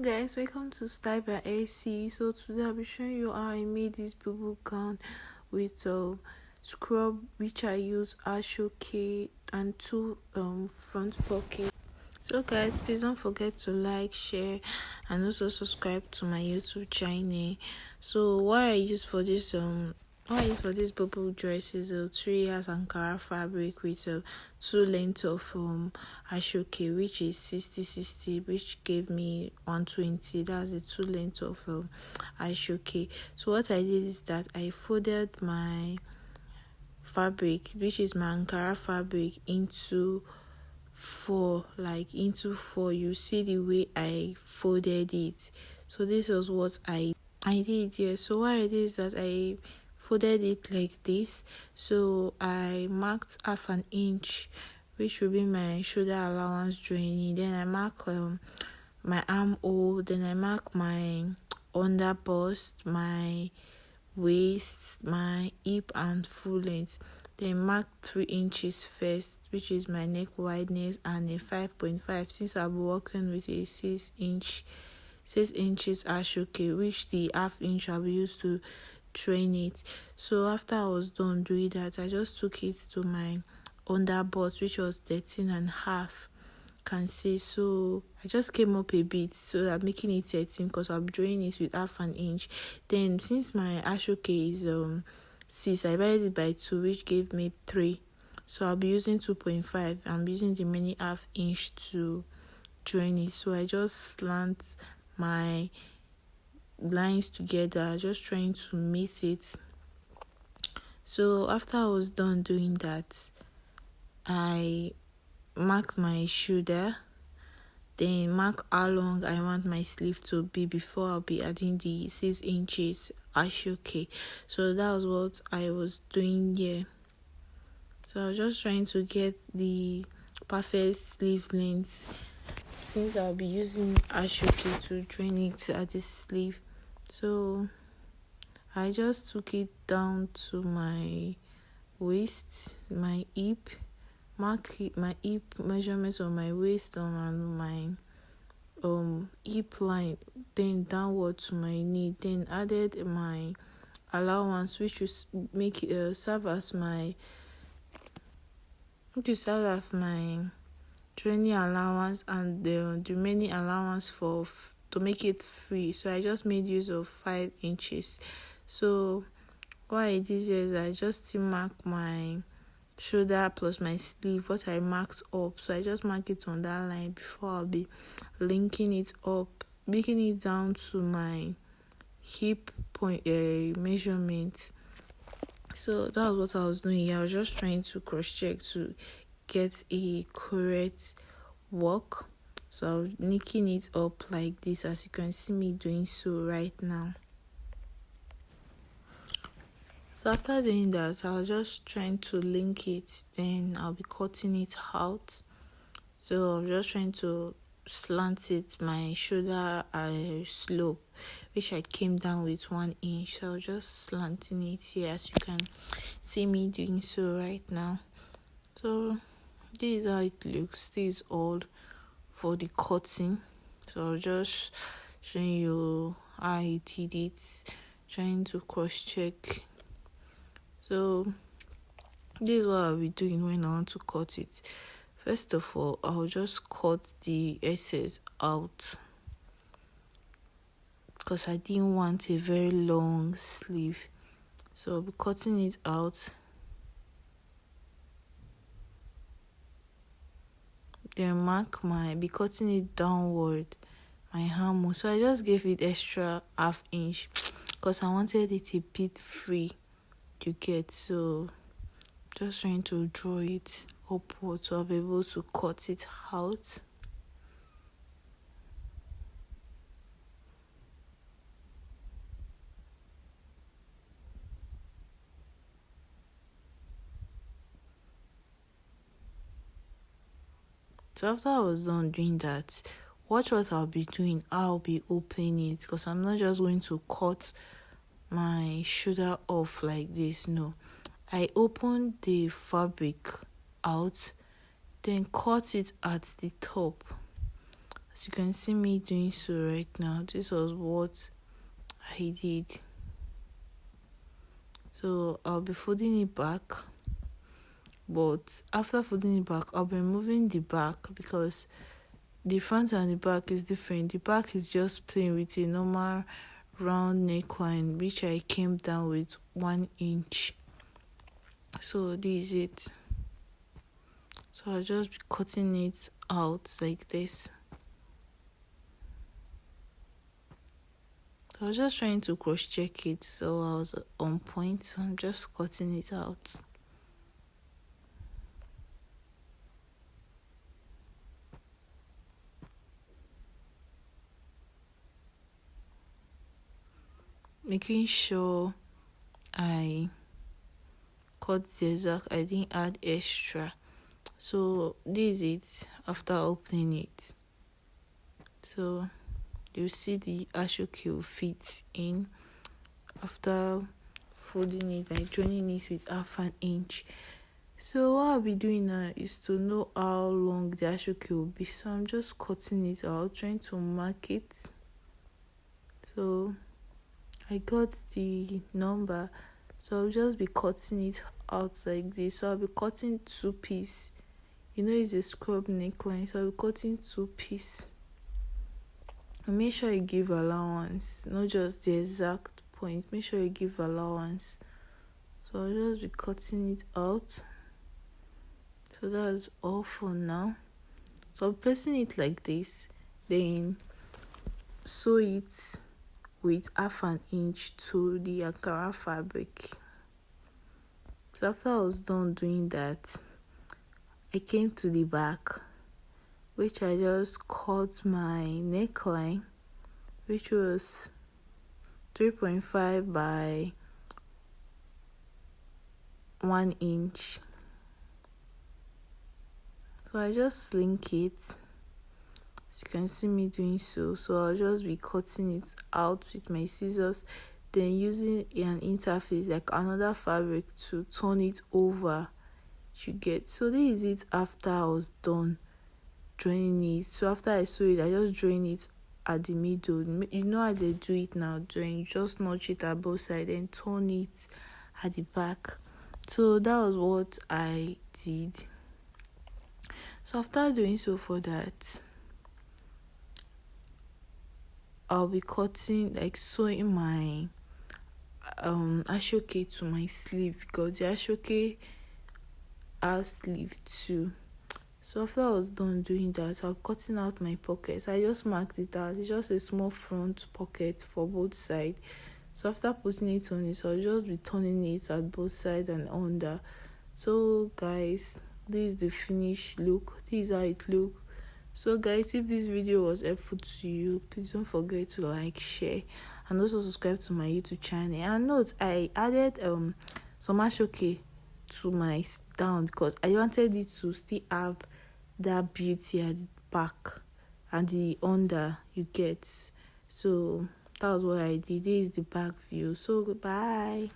Guys, welcome to Style by AC. So today I'll be showing you how I made this bubu gown with scrub, which I use ashoke and two front pockets. So guys, please don't forget to like, share and also subscribe to my YouTube channel. So what I use for this bubble dress is a 3 years Ankara fabric with a 2 length of ashoke, which is 60-60, which gave me 120. That's the 2 length of ashoke. So what I did is that I folded my fabric, which is my Ankara fabric, into four. You see the way I folded it. So this was what I did here. So what I did is that I folded it like this. So I marked half an inch, which will be my shoulder allowance joining. Then I mark my armhole. Then I mark my under bust, my waist, my hip and full length. Then mark 3 inches first, which is my neck wideness, and a 5.5 since I'll be working with a 6 inches ashoke, which the half inch I'll be used to train it. So after I was done doing that, I just took it to my under bust, which was 13.5. Can see, so I just came up a bit so that making it 13, because I'll be drawing it with half an inch. Then since my ashoke is 6, I divided it by 2, which gave me 3. So I'll be using 2.5. I'm using the remaining half inch to join it. So I just slant my lines together, just trying to meet it. So after I was done doing that, I mark my shoulder, then mark how long I want my sleeve to be before I'll be adding the 6 inches ashoke. So that was what I was doing here. So I was just trying to get the perfect sleeve length, since I'll be using ashoke to join it at the sleeve. So I just took it down to my waist, my hip, mark my hip measurements on my waist and my hip line, then downward to my knee, then added my allowance, which will make it serve as my training allowance, and the remaining allowance to make it free. So I just made use of 5 inches. So what I did is I just still mark my shoulder plus my sleeve, what I marked up. So I just mark it on that line before I'll be linking it up, making it down to my hip point measurement. So that was what I was doing here. I was just trying to cross check to get a correct work. So I was linking it up like this, as you can see me doing so right now. So after doing that, I was just trying to link it, then I'll be cutting it out. So I'm just trying to slant it, my shoulder slope, which I came down with 1 inch. So I was just slanting it here, as you can see me doing so right now. So this is how it looks. This is all for the cutting. So I'll just showing you how I did it, trying to cross check. So this is what I'll be doing when I want to cut it. First of all, I'll just cut the excess out, because I didn't want a very long sleeve. So I'll be cutting it out. Then be cutting it downward, my armhole. So I just gave it extra half inch because I wanted it a bit free to get. So just trying to draw it upward so I'll be able to cut it out. So after I was done doing that, watch what I'll be doing. I'll be opening it, because I'm not just going to cut my shoulder off like this. No, I opened the fabric out, then cut it at the top. As you can see me doing so right now, this was what I did. So I'll be folding it back, but after folding it back, I'll be removing the back because the front and the back is different. The back is just plain with a normal round neckline, which I came down with 1 inch. So this is it. So I'll just be cutting it out like this. I was just trying to cross check it, so I was on point. So I'm just cutting it out. Making sure I cut the exact, I didn't add extra. So this is it after opening it. So you see the ashoke will fit in after folding it, like joining it with 1/2 inch. So what I'll be doing now is to know how long the ashoke will be. So I'm just cutting it out, trying to mark it. So I got the number, so I'll just be cutting it out like this. So I'll be cutting 2 pieces. It's a scrub neckline, so I'll be cutting 2 pieces. And make sure you give allowance, not just the exact point. Make sure you give allowance. So I'll just be cutting it out. So that's all for now. So I'm placing it like this, then sew it with 1/2 inch to the Ankara fabric. So after I was done doing that, I came to the back, which I just cut my neckline, which was 3.5 by 1 inch. So I just link it, as you can see me doing so. So I'll just be cutting it out with my scissors, then using an interface like another fabric to turn it over. You get. So this is it after I was done joining it. So after I sew it, I just join it at the middle. You know how they do it now, you just notch it at both sides and turn it at the back. So that was what I did. So after doing so for that, I'll be cutting, like sewing my ashoke to my sleeve, because the ashoke has sleeve too. So after I was done doing that, I'm cutting out my pockets. I just marked it out. It's just a small front pocket for both sides. So after putting it on it, so I'll just be turning it at both sides and under. So guys, this is the finished look. This is how it looks. So guys, if this video was helpful to you, please don't forget to like, share, and also subscribe to my YouTube channel. And note, I added some ashoke to my down because I wanted it to still have that beauty at the back and the under, you get. So that was what I did. This is the back view. So goodbye.